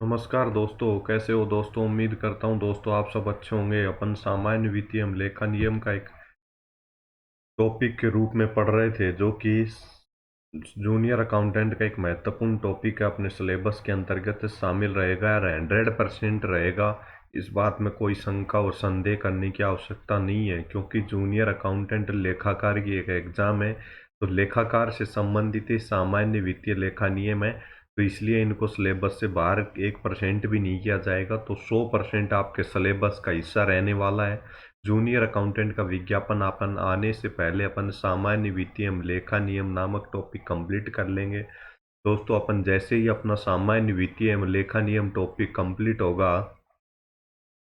नमस्कार दोस्तों, कैसे हो दोस्तों। उम्मीद करता हूँ दोस्तों आप सब अच्छे होंगे। अपन सामान्य वित्तीय लेखा नियम का एक टॉपिक के रूप में पढ़ रहे थे, जो कि जूनियर अकाउंटेंट का एक महत्वपूर्ण टॉपिक है, अपने सिलेबस के अंतर्गत शामिल रहेगा और 100% रहेगा। इस बात में कोई शंका और संदेह करने की आवश्यकता नहीं है, क्योंकि जूनियर अकाउंटेंट लेखाकार की एक एग्जाम है। तो लेखाकार से संबंधित ही सामान्य वित्तीय लेखा नियम है, तो इसलिए इनको सिलेबस से बाहर 1% भी नहीं किया जाएगा। तो 100% आपके सिलेबस का हिस्सा रहने वाला है। जूनियर अकाउंटेंट का विज्ञापन अपन आने से पहले अपन सामान्य वित्तीय लेखा नियम नामक टॉपिक कंप्लीट कर लेंगे। दोस्तों, अपन जैसे ही अपना सामान्य वित्तीय लेखा नियम टॉपिक कंप्लीट होगा,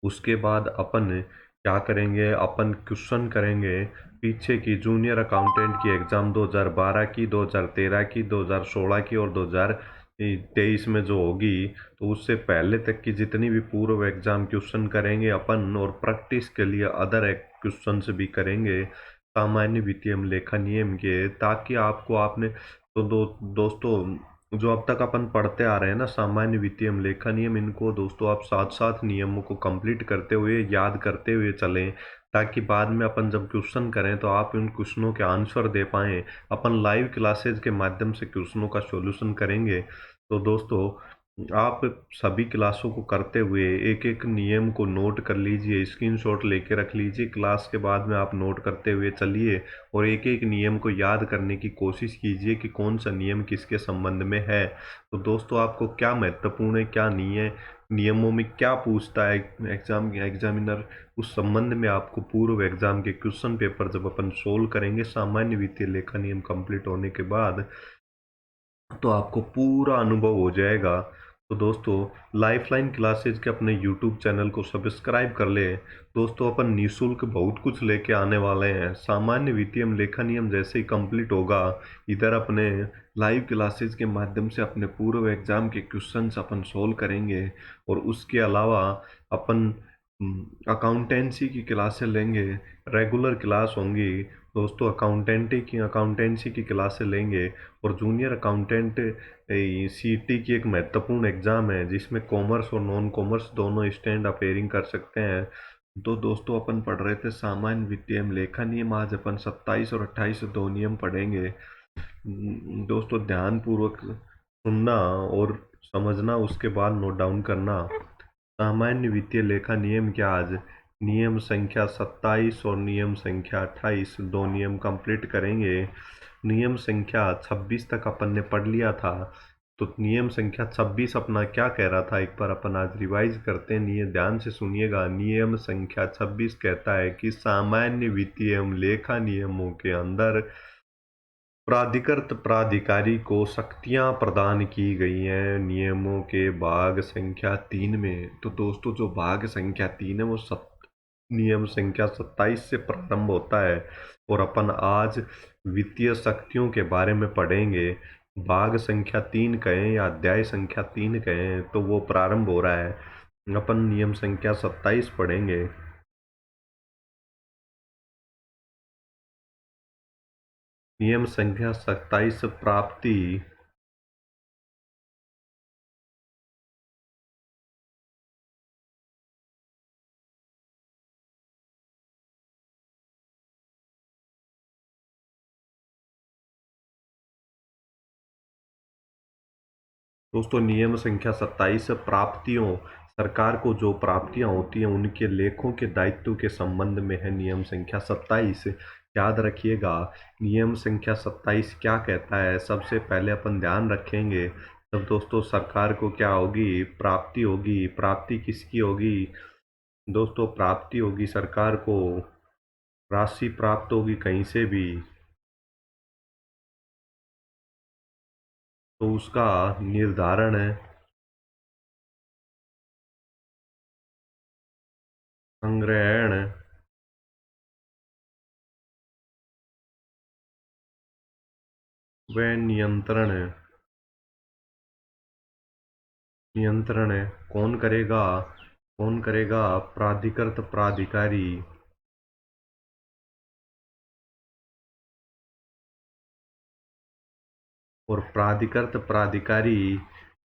उसके बाद अपन क्या करेंगे, अपन क्वेश्चन करेंगे पीछे की जूनियर अकाउंटेंट की एग्ज़ाम 2012 की, 2013 की, 2016 की और 2023 में जो होगी, तो उससे पहले तक की जितनी भी पूर्व एग्ज़ाम क्वेश्चन करेंगे अपन, और प्रैक्टिस के लिए अदर क्वेश्चन भी करेंगे सामान्य वित्तीय लेखा नियम के, ताकि आपको आपने तो दोस्तों, जो अब तक अपन पढ़ते आ रहे हैं ना सामान्य वित्तीय लेखा नियम, इनको दोस्तों आप साथ साथ नियमों को कंप्लीट करते हुए याद करते हुए चलें, ताकि बाद में अपन जब क्वेश्चन करें तो आप उन क्वेश्चनों के आंसर दे पाएँ। अपन लाइव क्लासेज के माध्यम से क्वेश्चनों का सॉल्यूशन करेंगे। तो दोस्तों, आप सभी क्लासों को करते हुए एक एक नियम को नोट कर लीजिए, स्क्रीनशॉट लेके रख लीजिए। क्लास के बाद में आप नोट करते हुए चलिए और एक एक नियम को याद करने की कोशिश कीजिए कि कौन सा नियम किसके संबंध में है। तो दोस्तों, आपको क्या महत्वपूर्ण है क्या नहीं है, नियमों में क्या पूछता है एग्जामिनर, उस संबंध में आपको पूर्व एग्जाम के क्वेश्चन पेपर जब अपन सोल्व करेंगे सामान्य वित्तीय लेखा नियम कंप्लीट होने के बाद, तो आपको पूरा अनुभव हो जाएगा। तो दोस्तों, लाइफलाइन क्लासेज के अपने यूट्यूब चैनल को सब्सक्राइब कर ले। दोस्तों, अपन निःशुल्क बहुत कुछ लेके आने वाले हैं। सामान्य वित्तीय लेखा नियम जैसे ही कंप्लीट होगा, इधर अपने लाइव क्लासेज के माध्यम से अपने पूर्व एग्जाम के क्वेश्चंस अपन सोल्व करेंगे, और उसके अलावा अपन अकाउंटेंसी की क्लासें लेंगे। रेगुलर क्लास होंगी दोस्तों, अकाउंटेंसी की क्लासें लेंगे। और जूनियर अकाउंटेंट सीईटी की एक महत्वपूर्ण एग्जाम है, जिसमें कॉमर्स और नॉन कॉमर्स दोनों स्टैंड अपेयरिंग कर सकते हैं। तो दोस्तों, अपन पढ़ रहे थे सामान्य वित्तीय लेखा नियम, आज अपन 27 और 28 दो नियम पढ़ेंगे। दोस्तों, ध्यान पूर्वक सुनना और समझना, उसके बाद नोट डाउन करना। सामान्य वित्तीय लेखा नियम क्या, आज नियम संख्या 27 और नियम संख्या 28 दो नियम कंप्लीट करेंगे। नियम संख्या 26 तक अपन ने पढ़ लिया था, तो नियम संख्या 26 अपना क्या कह रहा था, एक बार अपन आज रिवाइज करते हैं। नियम ध्यान से सुनिएगा। नियम संख्या 26 कहता है कि सामान्य वित्तीय एवं लेखा नियमों के अंदर प्राधिकृत प्राधिकारी को शक्तियां प्रदान की गई हैं नियमों के भाग संख्या 3 में। तो दोस्तों, जो भाग संख्या 3 है वो नियम संख्या 27 से प्रारंभ होता है, और अपन आज वित्तीय शक्तियों के बारे में पढ़ेंगे। भाग संख्या 3 कहें या अध्याय संख्या 3 कहें, तो वो प्रारंभ हो रहा है। अपन नियम संख्या 27 पढ़ेंगे। नियम संख्या 27 प्राप्ति। दोस्तों, नियम संख्या 27 प्राप्तियों, सरकार को जो प्राप्तियां होती हैं उनके लेखों के दायित्व के संबंध में है नियम संख्या 27। याद रखिएगा, नियम संख्या 27 क्या कहता है, सबसे पहले अपन ध्यान रखेंगे। तब दोस्तों, सरकार को क्या होगी, प्राप्ति होगी। प्राप्ति किसकी होगी दोस्तों, प्राप्ति होगी सरकार को, राशि प्राप्त होगी कहीं से भी, तो उसका निर्धारण है, संग्रहण व नियंत्रण है। नियंत्रण है, कौन करेगा, कौन करेगा, प्राधिकृत प्राधिकारी। और प्राधिकृत प्राधिकारी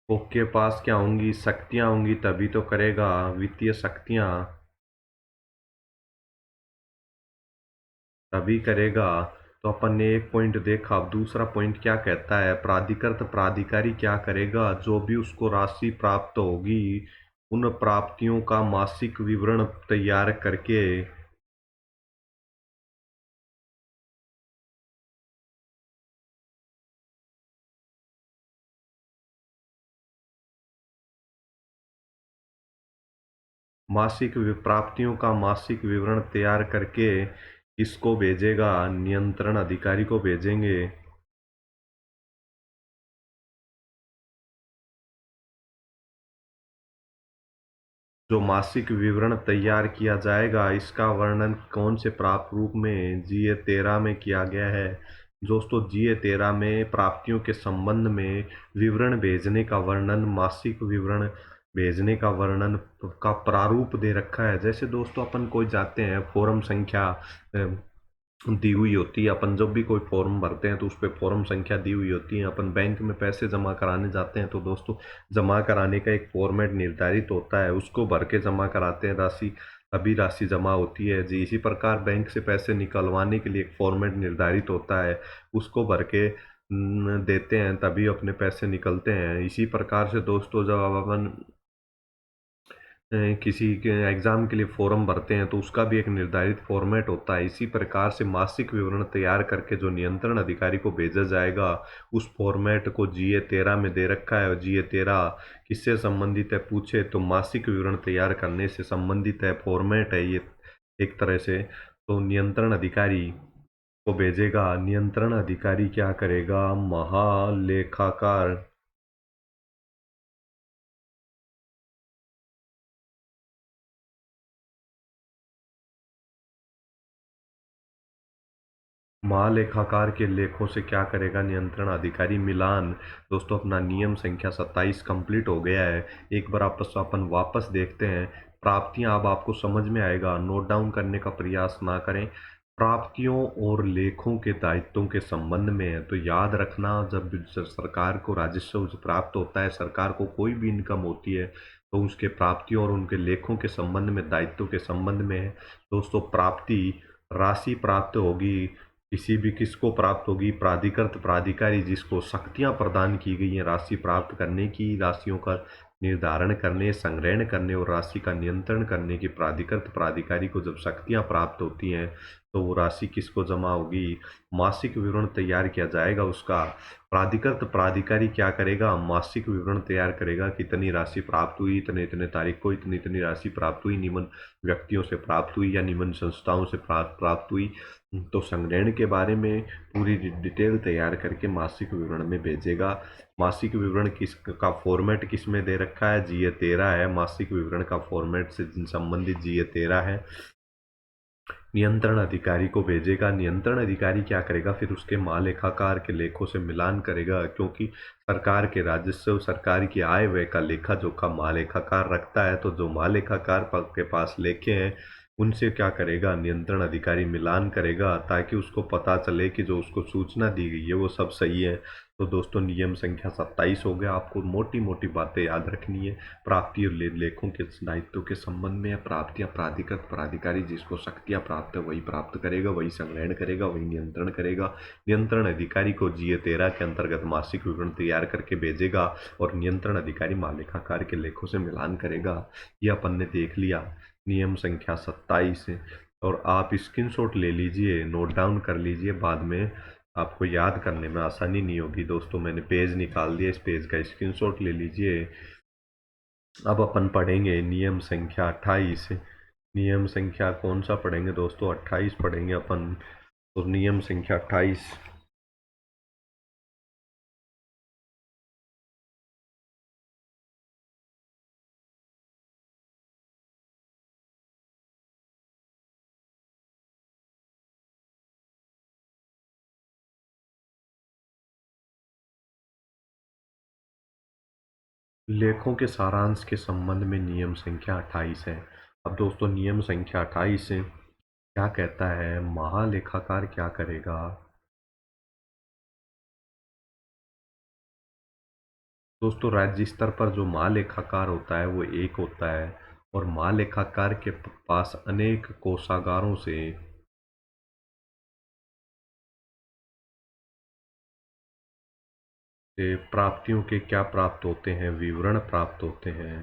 के पास क्या होंगी, शक्तियां होंगी, तभी तो करेगा। वित्तीय शक्तियां तभी करेगा। तो अपन ने एक पॉइंट देखा, अब दूसरा पॉइंट क्या कहता है, प्राधिकृत प्राधिकारी क्या करेगा, जो भी उसको राशि प्राप्त होगी उन प्राप्तियों का मासिक विवरण तैयार करके प्राप्तियों का मासिक विवरण तैयार करके इसको भेजेगा, नियंत्रण अधिकारी को भेजेंगे। जो मासिक विवरण तैयार किया जाएगा इसका वर्णन कौन से प्राप्त रूप में, जीए 13 में किया गया है। दोस्तों जीए 13 में प्राप्तियों के संबंध में विवरण भेजने का वर्णन, मासिक विवरण भेजने का वर्णन का प्रारूप दे रखा है। जैसे दोस्तों अपन कोई जाते हैं, फॉर्म संख्या दी हुई होती है, अपन जब भी कोई फॉर्म भरते हैं तो उस पर फॉर्म संख्या दी हुई होती है। अपन बैंक में पैसे जमा कराने जाते हैं तो दोस्तों जमा कराने का एक फॉर्मेट निर्धारित होता है, उसको भर के जमा कराते हैं राशि, तभी राशि जमा होती है जी। इसी प्रकार बैंक से पैसे निकलवाने के लिए एक फॉर्मेट निर्धारित होता है, उसको भर के देते हैं, तभी अपने पैसे निकलते हैं। इसी प्रकार से दोस्तों जब अपन किसी के एग्जाम के लिए फॉर्म भरते हैं तो उसका भी एक निर्धारित फॉर्मेट होता है। इसी प्रकार से मासिक विवरण तैयार करके जो नियंत्रण अधिकारी को भेजा जाएगा, उस फॉर्मेट को जीए 13 में दे रखा है। और जीए 13 किससे संबंधित है पूछे तो मासिक विवरण तैयार करने से संबंधित है, फॉर्मेट है ये एक तरह से। तो नियंत्रण अधिकारी को भेजेगा, नियंत्रण अधिकारी क्या करेगा, महालेखाकार महालेखाकार के लेखों से क्या करेगा नियंत्रण अधिकारी, मिलान। दोस्तों अपना नियम संख्या 27 कंप्लीट हो गया है। एक बार आपस अपन वापस देखते हैं। प्राप्तियां अब आपको समझ में आएगा, नोट डाउन करने का प्रयास ना करें। प्राप्तियों और लेखों के दायित्वों के संबंध में है तो याद रखना, जब सरकार को राजस्व प्राप्त होता है, सरकार को कोई भी इनकम होती है, तो उसके प्राप्तियों और उनके लेखों के संबंध में, दायित्वों के संबंध में है। दोस्तों प्राप्ति राशि प्राप्त होगी, किसी भी किसको प्राप्त होगी, प्राधिकृत प्राधिकारी जिसको शक्तियां प्रदान की गई हैं राशि प्राप्त करने की, राशियों का निर्धारण करने, संग्रहण करने और राशि का नियंत्रण करने की, प्राधिकृत प्राधिकारी को जब शक्तियां प्राप्त होती हैं तो वो राशि किसको जमा होगी, मासिक विवरण तैयार किया जाएगा उसका। प्राधिकृत प्राधिकारी क्या करेगा, मासिक विवरण तैयार करेगा, कितनी राशि प्राप्त हुई, इतने इतने तारीख को इतनी इतनी राशि प्राप्त हुई, निम्न व्यक्तियों से प्राप्त हुई या निम्न संस्थाओं से प्राप्त हुई। तो संग्रहण के बारे में पूरी डिटेल तैयार करके मासिक विवरण में भेजेगा। मासिक विवरण किस का फॉर्मेट किस में दे रखा है, जीए 13 है। मासिक विवरण का फॉर्मेट से संबंधित जीए 13 है। नियंत्रण अधिकारी को भेजेगा, नियंत्रण अधिकारी क्या करेगा, फिर उसके महालेखाकार के लेखों से मिलान करेगा, क्योंकि सरकार के राजस्व, सरकार की आय व्यय का लेखा जोखा महालेखाकार रखता है। तो जो महालेखाकार के पास लेखे हैं उनसे क्या करेगा, नियंत्रण अधिकारी मिलान करेगा, ताकि उसको पता चले कि जो उसको सूचना दी गई है वो सब सही है। तो दोस्तों नियम संख्या 27 हो गया। आपको मोटी मोटी बातें याद रखनी है। प्राप्ति और लेखों के दायित्व के संबंध में, प्राप्तियां प्राधिकृत प्राधिकारी जिसको शक्तियां प्राप्त है वही प्राप्त करेगा, वही संग्रहण करेगा, वही नियंत्रण करेगा। नियंत्रण अधिकारी को जीए 13 के अंतर्गत मासिक विवरण तैयार करके भेजेगा और नियंत्रण अधिकारी महालेखाकार के लेखों से मिलान करेगा। यह अपन ने देख लिया नियम संख्या 27। और आप स्क्रीनशॉट ले लीजिए, नोट डाउन कर लीजिए, बाद में आपको याद करने में आसानी नहीं होगी। दोस्तों मैंने पेज निकाल दिया, इस पेज का स्क्रीनशॉट ले लीजिए। अब अपन पढ़ेंगे नियम संख्या 28। नियम संख्या कौन सा पढ़ेंगे दोस्तों, 28 पढ़ेंगे अपन। तो नियम संख्या 28, लेखों के सारांश के संबंध में नियम संख्या 28 है। अब दोस्तों नियम संख्या 28 क्या कहता है, महालेखाकार क्या करेगा। दोस्तों राज्य स्तर पर जो महालेखाकार होता है वो एक होता है, और महालेखाकार के पास अनेक कोषागारों से प्राप्तियों के क्या प्राप्त होते हैं, विवरण प्राप्त होते हैं।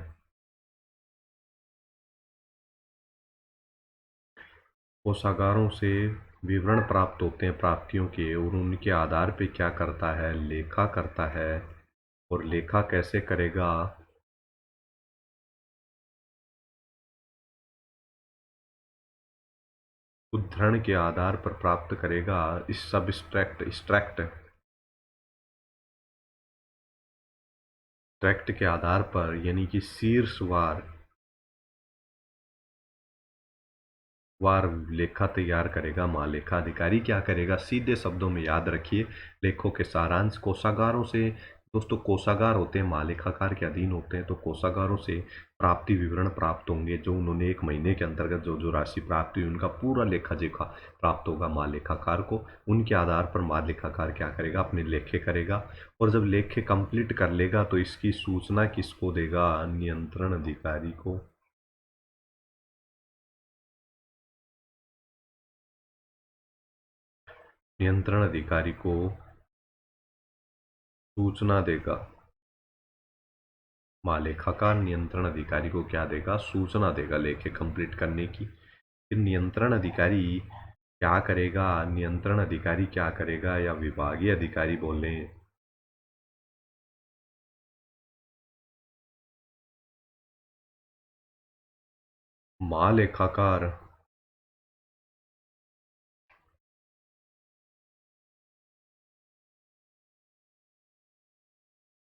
कोषागारों से विवरण प्राप्त होते हैं प्राप्तियों के, और उनके आधार पे क्या करता है, लेखा करता है। और लेखा कैसे करेगा, उद्धरण के आधार पर प्राप्त करेगा। इस सबस्ट्रैक्ट एक्सट्रैक्ट ट्रैक्ट के आधार पर, यानी कि शीर्षवार वार लेखा तैयार करेगा महालेखा अधिकारी। क्या करेगा, सीधे शब्दों में याद रखिए, लेखों के सारांश कोषागारों से। दोस्तों कोषागार होते हैं महालेखाकार के अधीन होते हैं, तो कोषागारों से प्राप्ति विवरण प्राप्त होंगे, जो उन्होंने एक महीने के अंतर्गत जो जो राशि प्राप्त हुई उनका पूरा लेखा जोखा प्राप्त होगा महालेखाकार को। उनके आधार पर महालेखाकार क्या करेगा, अपने लेखे करेगा। और जब लेखे कंप्लीट कर लेगा तो इसकी सूचना किसको देगा, नियंत्रण अधिकारी को। नियंत्रण अधिकारी को सूचना देगा। महालेखाकार नियंत्रण अधिकारी को क्या देगा, सूचना देगा लेखे कंप्लीट करने की। फिर नियंत्रण अधिकारी क्या करेगा, नियंत्रण अधिकारी क्या करेगा, या विभागीय अधिकारी बोले, महालेखाकार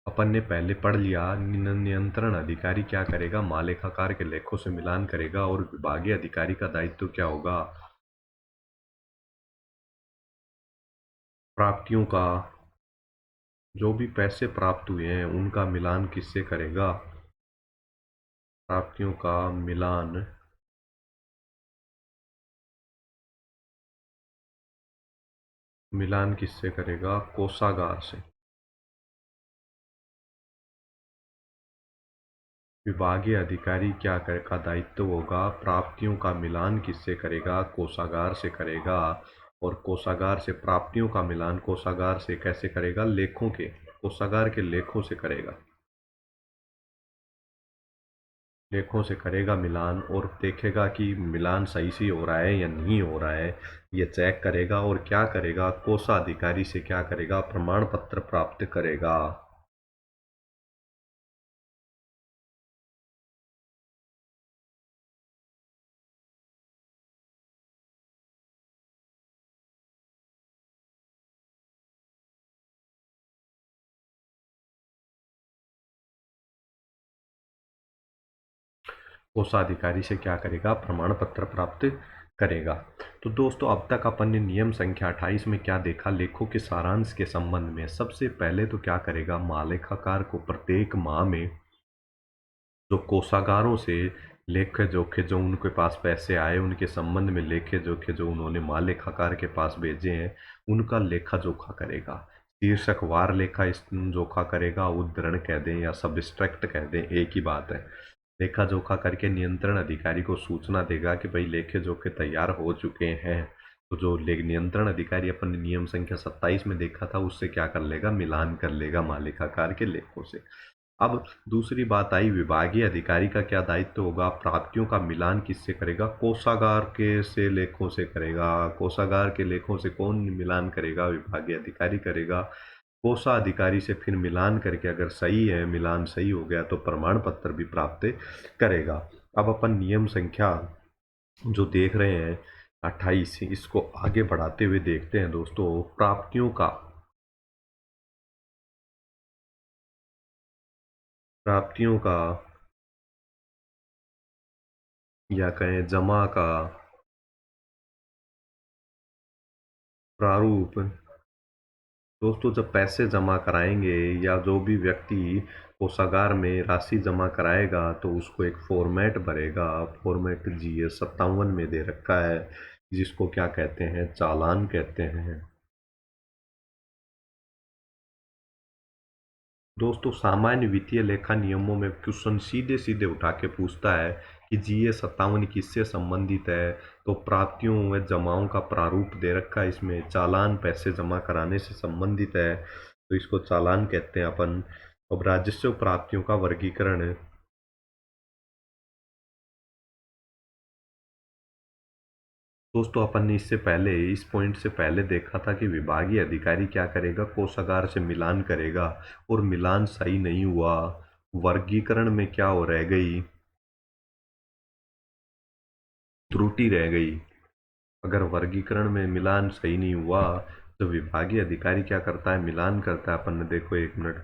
अपन ने पहले पढ़ लिया। नियंत्रण अधिकारी क्या करेगा, महालेखाकार के लेखों से मिलान करेगा। और विभागीय अधिकारी का दायित्व क्या होगा, प्राप्तियों का, जो भी पैसे प्राप्त हुए हैं उनका मिलान किससे करेगा, प्राप्तियों का मिलान मिलान किससे करेगा, कोषागार से। विभागीय अधिकारी क्या का दायित्व होगा, प्राप्तियों का मिलान किससे करेगा, कोषागार से करेगा। और कोषागार से प्राप्तियों का मिलान कोषागार से कैसे करेगा, लेखों के, कोषागार के लेखों से करेगा। लेखों से करेगा मिलान, और देखेगा कि मिलान सही से हो रहा है या नहीं हो रहा है, ये चेक करेगा। और क्या करेगा, कोषाधिकारी से क्या करेगा, प्रमाण पत्र प्राप्त करेगा। कोषाधिकारी से क्या करेगा, प्रमाण पत्र प्राप्त करेगा। तो दोस्तों अब तक अपन ने नियम संख्या 28 में क्या देखा, लेखों के सारांश के संबंध में। सबसे पहले तो क्या करेगा, महालेखाकार को प्रत्येक माह में जो कोषागारों से लेखे जोखे जो उनके पास पैसे आए, उनके संबंध में लेखे जोखे जो उन्होंने महालेखाकार के पास भेजे हैं, उनका लेखा जोखा करेगा। शीर्षक वार लेखा जोखा करेगा, उद्धरण कह दें या सब्सट्रैक्ट कह दें, एक ही बात है। लेखा जोखा करके नियंत्रण अधिकारी को सूचना देगा कि भाई लेखे जोखे तैयार हो चुके हैं। तो जो नियंत्रण अधिकारी अपन ने नियम संख्या 27 में देखा था, उससे क्या कर लेगा, मिलान कर लेगा महालेखाकार के लेखों से। अब दूसरी बात आई, विभागीय अधिकारी का क्या दायित्व होगा, प्राप्तियों का मिलान किससे करेगा, कोषागार के से लेखों से करेगा। कोषागार के लेखों से कौन मिलान करेगा, विभागीय अधिकारी करेगा। कोषाधिकारी से फिर मिलान करके अगर सही है, मिलान सही हो गया तो प्रमाण पत्र भी प्राप्त करेगा। अब अपन नियम संख्या जो देख रहे हैं 28, इसको आगे बढ़ाते हुए देखते हैं दोस्तों। प्राप्तियों का या कहें जमा का प्रारूप। दोस्तों जब पैसे जमा कराएंगे या जो भी व्यक्ति कोषागार में राशि जमा कराएगा, तो उसको एक फॉर्मेट भरेगा। फॉर्मेट GS 57 में दे रखा है, जिसको क्या कहते हैं, चालान कहते हैं। दोस्तों सामान्य वित्तीय लेखा नियमों में क्वेश्चन सीधे सीधे उठा के पूछता है कि GA 57 किससे संबंधित है। तो प्राप्तियों व जमाओं का प्रारूप दे रखा है, इसमें चालान पैसे जमा कराने से संबंधित है, तो इसको चालान कहते हैं अपन। अब राजस्व प्राप्तियों का वर्गीकरण। दोस्तों अपन ने इससे पहले इस पॉइंट से पहले देखा था कि विभागीय अधिकारी क्या करेगा, कोषागार से मिलान करेगा, और मिलान सही नहीं हुआ, वर्गीकरण में क्या हो रह गई, त्रुटि रह गई। अगर वर्गीकरण में मिलान सही नहीं हुआ तो विभागीय अधिकारी क्या करता है, मिलान करता है। अपन ने देखो एक मिनट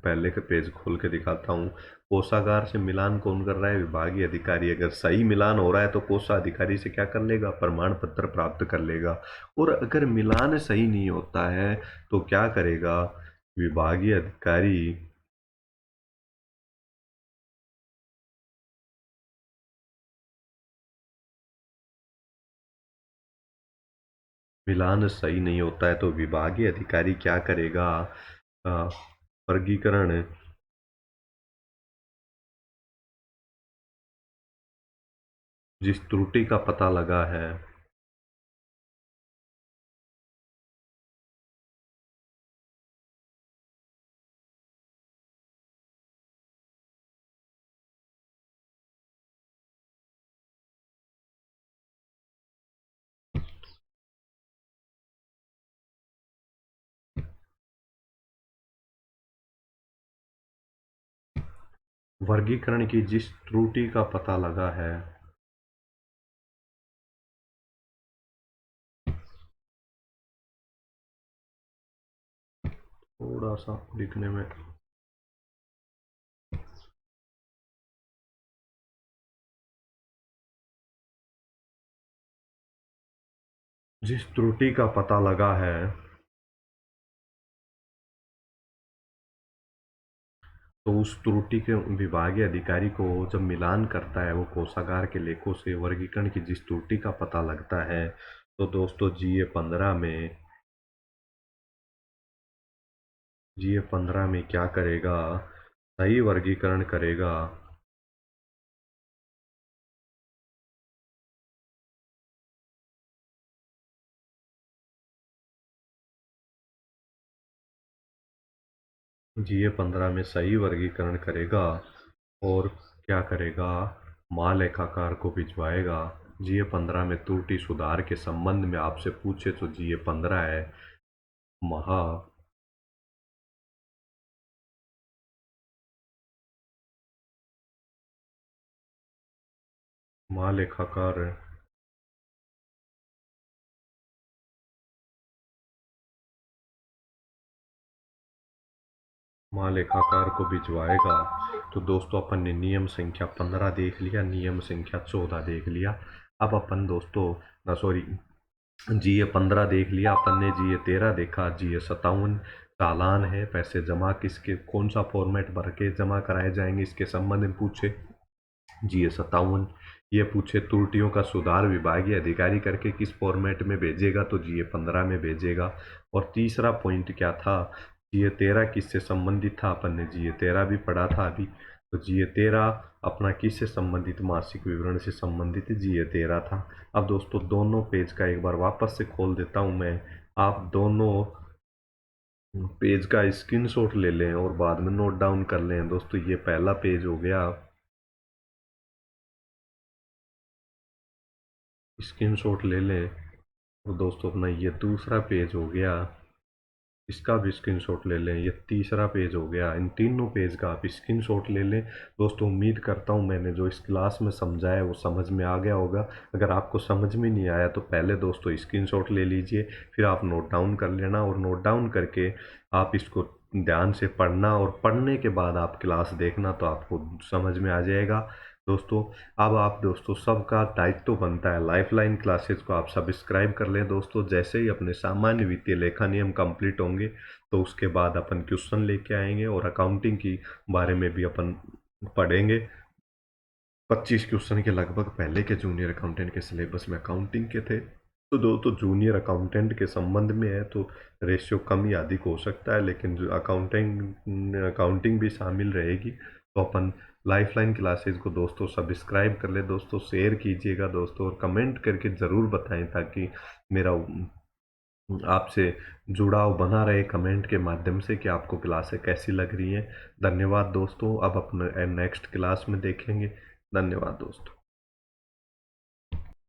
पहले के पेज खोल के दिखाता हूँ। कोषागार से मिलान कौन कर रहा है, विभागीय अधिकारी। अगर सही मिलान हो रहा है तो कोषाधिकारी से क्या कर लेगा, प्रमाण पत्र प्राप्त कर लेगा। और अगर मिलान सही नहीं होता है तो क्या करेगा विभागीय अधिकारी, मिलान सही नहीं होता है तो विभागीय अधिकारी क्या करेगा, अ, वर्गीकरण। जिस त्रुटि का पता लगा है, वर्गीकरण की जिस त्रुटि का पता लगा है, थोड़ा सा लिखने में, जिस त्रुटि का पता लगा है, तो उस त्रुटि के विभागीय अधिकारी को जब मिलान करता है वो कोषागार के लेखों से, वर्गीकरण की जिस त्रुटि का पता लगता है, तो दोस्तों GA 15 में क्या करेगा, सही वर्गीकरण करेगा। GA 15 में सही वर्गीकरण करेगा और क्या करेगा, महालेखाकार को भिजवाएगा। GA 15 में त्रुटि सुधार के संबंध में आपसे पूछे तो GA 15 है। महा महालेखाकार महालेखाकार को भिजवाएगा। तो दोस्तों अपन ने नियम संख्या 15 देख लिया, नियम संख्या 14 देख लिया। अब अपन दोस्तों सॉरी GA 15 देख लिया अपन ने, GA 13 देखा, GA 57 चालान है, पैसे जमा किसके, कौन सा फॉर्मेट भर के जमा कराए जाएंगे इसके संबंध में पूछे GA 57। ये पूछे त्रुटियों का सुधार विभागीय अधिकारी करके किस फॉर्मेट में भेजेगा, तो GA 15 में भेजेगा। और तीसरा पॉइंट क्या था, GA 13 किससे संबंधित था, अपन ने GA 13 भी पढ़ा था अभी। तो GA 13 अपना किससे संबंधित, मासिक विवरण से संबंधित GA 13 था। अब दोस्तों दोनों पेज का एक बार वापस से खोल देता हूँ मैं, आप दोनों पेज का स्क्रीनशॉट ले लें और बाद में नोट डाउन कर लें। दोस्तों ये पहला पेज हो गया, स्क्रीनशॉट ले लें। और दोस्तों अपना ये दूसरा पेज हो गया, इसका भी स्क्रीनशॉट ले लें। ये तीसरा पेज हो गया, इन तीनों पेज का आप स्क्रीनशॉट ले लें। दोस्तों उम्मीद करता हूँ मैंने जो इस क्लास में समझाया वो समझ में आ गया होगा। अगर आपको समझ में नहीं आया तो पहले दोस्तों स्क्रीनशॉट ले लीजिए, फिर आप नोट डाउन कर लेना, और नोट डाउन करके आप इसको ध्यान से पढ़ना, और पढ़ने के बाद आप क्लास देखना तो आपको समझ में आ जाएगा। दोस्तों अब आप दोस्तों सबका दायित्व बनता है लाइफलाइन क्लासेस को आप सब्सक्राइब कर लें। दोस्तों जैसे ही अपने सामान्य वित्तीय लेखा नियम कंप्लीट होंगे तो उसके बाद अपन क्वेश्चन लेके आएंगे, और अकाउंटिंग की बारे में भी अपन पढ़ेंगे। 25 क्वेश्चन के लगभग पहले के जूनियर अकाउंटेंट के सिलेबस में अकाउंटिंग के थे। तो दोस्तों जूनियर अकाउंटेंट के संबंध में है तो रेशियो कम या अधिक हो सकता है, लेकिन जो अकाउंटिंग भी शामिल रहेगी। तो अपन लाइफलाइन क्लासेस को दोस्तों सब्सक्राइब कर ले दोस्तों, शेयर कीजिएगा दोस्तों, और कमेंट करके ज़रूर बताएं ताकि मेरा आपसे जुड़ाव बना रहे कमेंट के माध्यम से कि आपको क्लासें कैसी लग रही हैं। धन्यवाद दोस्तों, अब अपने नेक्स्ट क्लास में देखेंगे। धन्यवाद दोस्तों।